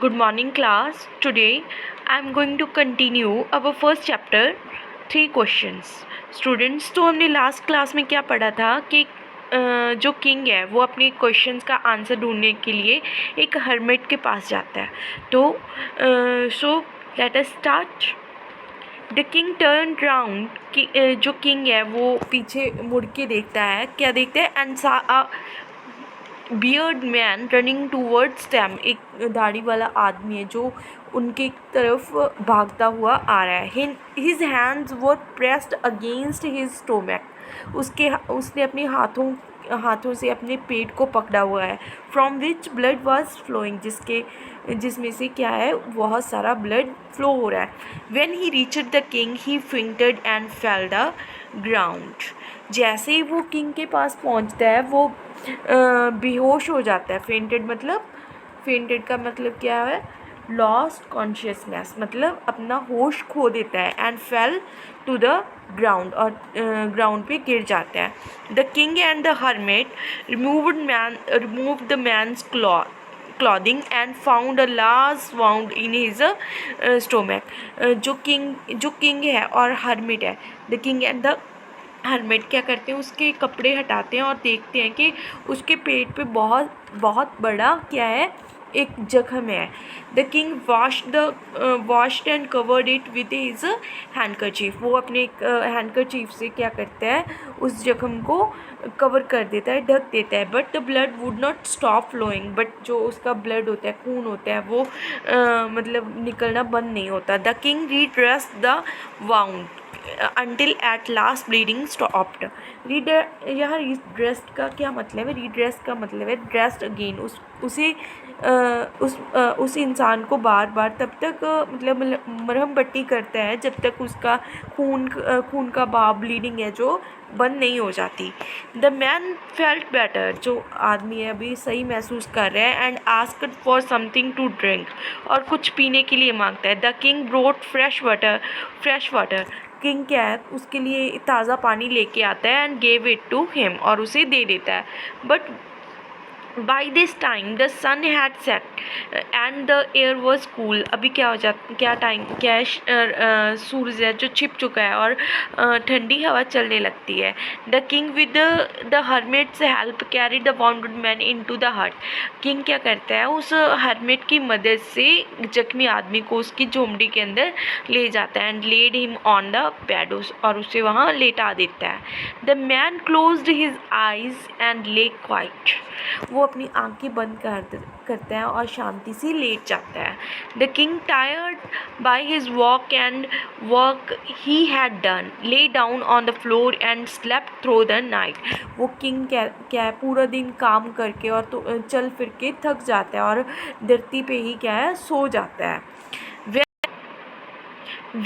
Good morning, class. Today I am going to continue our first chapter, 3 questions. Students, तो हमने last class में क्या पढ़ा था कि जो किंग है वो अपने क्वेश्चंस का आंसर ढूंढने के लिए एक हर्मिट के पास जाता है. तो so let us start. The king turn round. जो किंग है वो पीछे मुड़ के देखता है. क्या देखता है? एंड सा beard man running towards them. एक दाढ़ी वाला आदमी है जो उनके तरफ भागता हुआ आ रहा है. His hands were pressed against his stomach. उसने अपने हाथों से अपने पेट को पकड़ा हुआ है. From which blood was flowing. जिसमें से क्या है, बहुत सारा ब्लड फ्लो हो रहा है. When he reached the king he fainted and fail the ground. जैसे ही वो किंग के पास पहुंचता है वो बेहोश हो जाता है. फेंटेड का मतलब क्या है? लॉस्ट कॉन्शियसनेस, मतलब अपना होश खो देता है. And fell to the ground, और ग्राउंड पे गिर जाता है. The king and the hermit remove the man's clothing and found a large wound in his stomach. जो किंग है और हर्मिट है, the king and the hermit क्या करते हैं, उसके कपड़े हटाते हैं और देखते हैं कि उसके पेट पे बहुत बहुत बड़ा क्या है, एक जख्म है. The king washed and covered it with his handkerchief. वो अपने हैंडकरचीफ से क्या करता है, उस जख्म को कवर कर देता है, ढक देता है. But the blood would not stop flowing. But जो उसका ब्लड होता है, खून होता है, वो मतलब निकलना बंद नहीं होता. The king redressed the wound until at last bleeding stopped. यहाँ रीड्रेस्ड का क्या मतलब है? रीड्रेस्ड का मतलब है ड्रेस्ड अगेन. उस इंसान को बार बार तब तक मतलब मरहम पट्टी करता है जब तक उसका खून का बहाव, ब्लीडिंग है जो, बंद नहीं हो जाती. The man felt better. जो आदमी है अभी सही महसूस कर रहा है. And asked for something to drink. और कुछ पीने के लिए मांगता है. The king brought fresh water. King क्या है, उसके लिए ताज़ा पानी लेके आता है. And gave it to him, और उसे दे देता है. But by this time the sun had set and the air was cool. अभी क्या हो जाता, क्या है, सूरज है जो छिप चुका है और ठंडी हवा चलने लगती है. The king with the hermit's help carry the wounded man into the hut. King क्या करता है, उस हर्मिट की मदद से जख्मी आदमी को उसकी झोंपड़ी के अंदर ले जाता है. And laid him on the bed. और उसे वहाँ लेटा देता है. The man closed his eyes and lay quiet. वो अपनी आंखें बंद करता है और शांति से लेट जाता है. The king tired by his walk and work he had done lay down on the floor and slept through the night. वो किंग क्या है, पूरा दिन काम करके और तो चल फिर के थक जाता है और धरती पे ही क्या है, सो जाता है.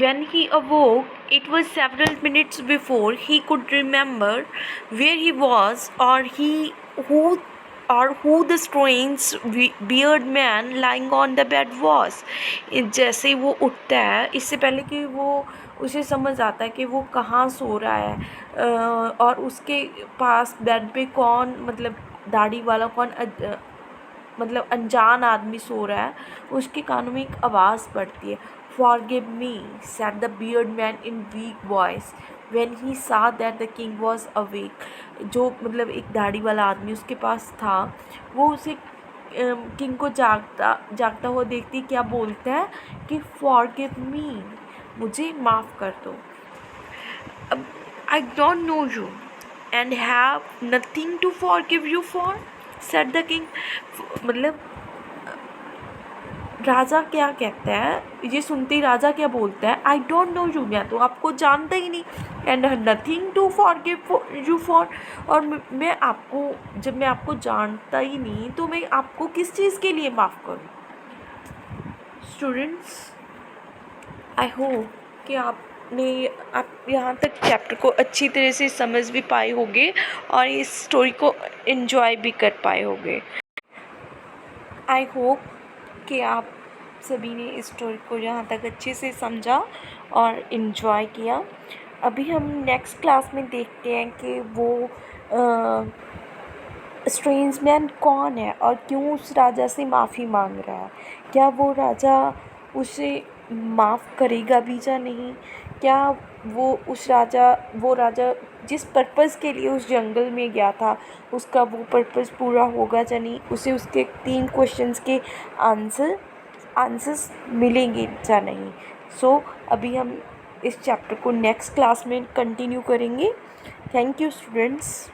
When he awoke, it was several minutes before he could remember where he was or who the strange bearded man lying on the bed was. जैसे ही वो उठता है, इससे पहले कि वो उसे समझ आता है कि वो कहाँ सो रहा है और उसके पास बेड पे कौन, मतलब दाढ़ी वाला कौन, मतलब अनजान आदमी सो रहा है. उसके कानों में एक आवाज़ पड़ती है. Forgive me, said the bearded man in weak voice when he saw that the king was awake. जो मतलब एक दाढ़ी वाला आदमी उसके पास था, वो उसे किंग को जागता हुआ देखती क्या बोलता है कि Forgive me, मुझे माफ़ कर दो. I don't know you and have nothing to forgive you for, said the king. मतलब राजा क्या कहता है, ये सुनते ही राजा क्या बोलता है, आई डोंट नो यू, मैं तो आपको जानता ही नहीं. And nothing to forgive you for. और जब मैं आपको जानता ही नहीं तो मैं आपको किस चीज़ के लिए माफ़ करूं. स्टूडेंट्स, आई होप कि आप यहाँ तक चैप्टर को अच्छी तरह से समझ भी पाए होंगे और इस स्टोरी को एंजॉय भी कर पाए होंगे. आई होप कि आप सभी ने इस स्टोरी को यहाँ तक अच्छे से समझा और इन्जॉय किया. अभी हम नेक्स्ट क्लास में देखते हैं कि वो स्ट्रेंज मैन कौन है और क्यों उस राजा से माफ़ी मांग रहा है? क्या वो राजा उसे माफ़ करेगा भी या नहीं? क्या वो राजा जिस पर्पज़ के लिए उस जंगल में गया था उसका वो पर्पज़ पूरा होगा या नहीं? उसे उसके 3 क्वेश्चंस के आंसर्स मिलेंगे या नहीं? सो अभी हम इस चैप्टर को नेक्स्ट क्लास में कंटिन्यू करेंगे। Thank you students.